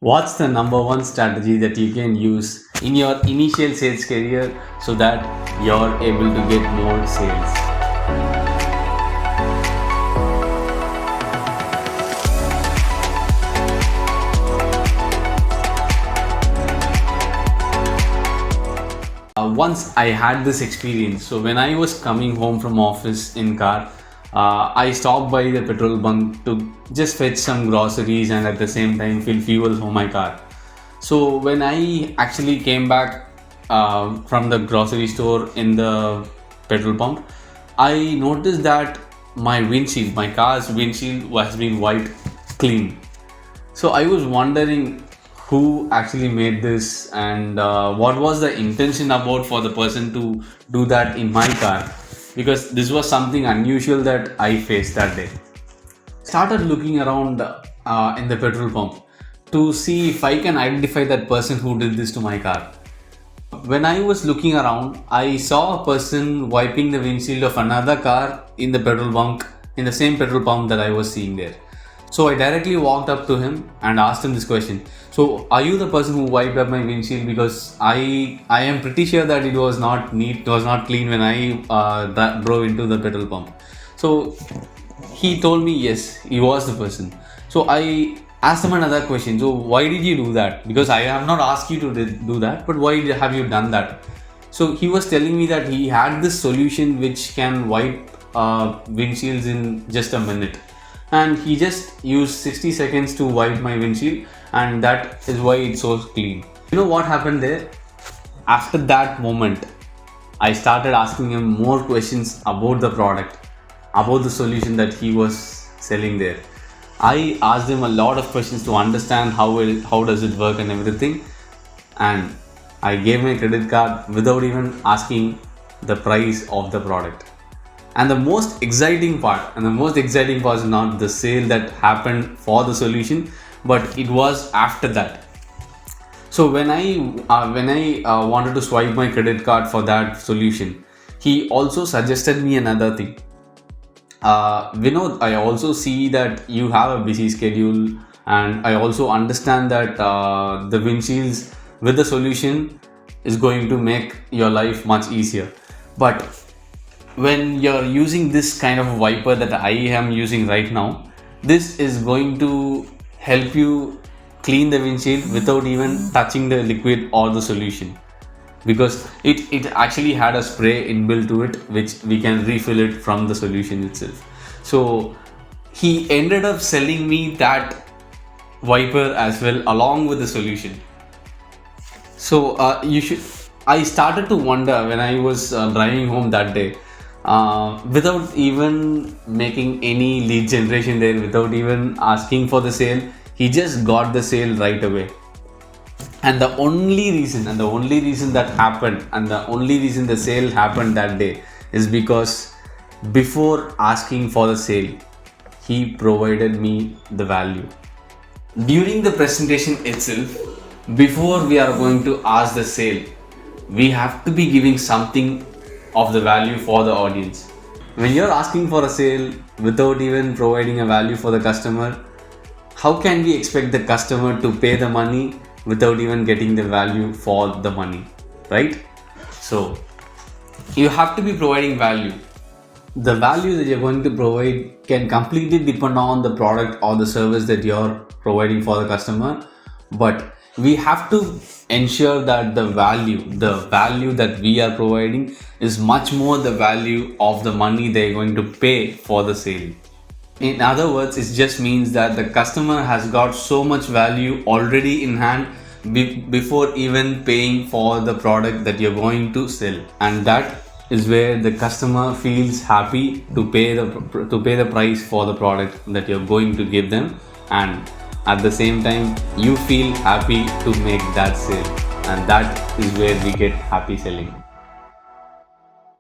What's the number one strategy that you can use in your initial sales career so that you're able to get more sales? Once I had this experience. So when I was coming home from office in car, I stopped by the petrol bunk to just fetch some groceries and at the same time fill fuel for my car. So when I actually came back from the grocery store in the petrol pump, I noticed that my car's windshield has been wiped clean. So I was wondering who actually made this and what was the intention about for the person to do that in my car, because this was something unusual that I faced that day. Started looking around in the petrol pump to see if I can identify that person who did this to my car. When I was looking around, I saw a person wiping the windshield of another car in the petrol bunk, in the same petrol pump that I was seeing there. So I directly walked up to him and asked him this question. So, are you the person who wiped up my windshield? Because I am pretty sure that it was not neat, it was not clean when I drove into the petrol pump. So he told me yes, he was the person. So I asked him another question. So why did you do that? Because I have not asked you to do that, but why have you done that? So he was telling me that he had this solution which can wipe windshields in just a minute, and he just used 60 seconds to wipe my windshield, and that is why it's so clean. You know what happened there? After that moment, I started asking him more questions about the product, about the solution that he was selling there. I asked him a lot of questions to understand how does it work and everything, and I gave my credit card without even asking the price of the product. And the most exciting part is not the sale that happened for the solution, but it was after that. So when I wanted to swipe my credit card for that solution, he also suggested me another thing. Vinod, I also see that you have a busy schedule, and I also understand that the windshields with the solution is going to make your life much easier. But when you're using this kind of wiper that I am using right now, this is going to help you clean the windshield without even touching the liquid or the solution, because it actually had a spray inbuilt to it which we can refill it from the solution itself. So he ended up selling me that wiper as well along with the solution. So I started to wonder when I was driving home that day, without even making any lead generation there, without even asking for the sale, he just got the sale right away. And the only reason that happened, and the only reason the sale happened that day, is because before asking for the sale, he provided me the value. During the presentation itself, before we are going to ask the sale, we have to be giving something of the value for the audience. When you're asking for a sale without even providing a value for the customer, how can we expect the customer to pay the money without even getting the value for the money, right? So you have to be providing value. The value that you're going to provide can completely depend on the product or the service that you're providing for the customer, but we have to ensure that the value that we are providing is much more the value of the money they're going to pay for the sale. In other words, it just means that the customer has got so much value already in hand before even paying for the product that you're going to sell, and that is where the customer feels happy to pay the price for the product that you're going to give them, and at the same time you feel happy to make that sale, and that is where we get happy selling.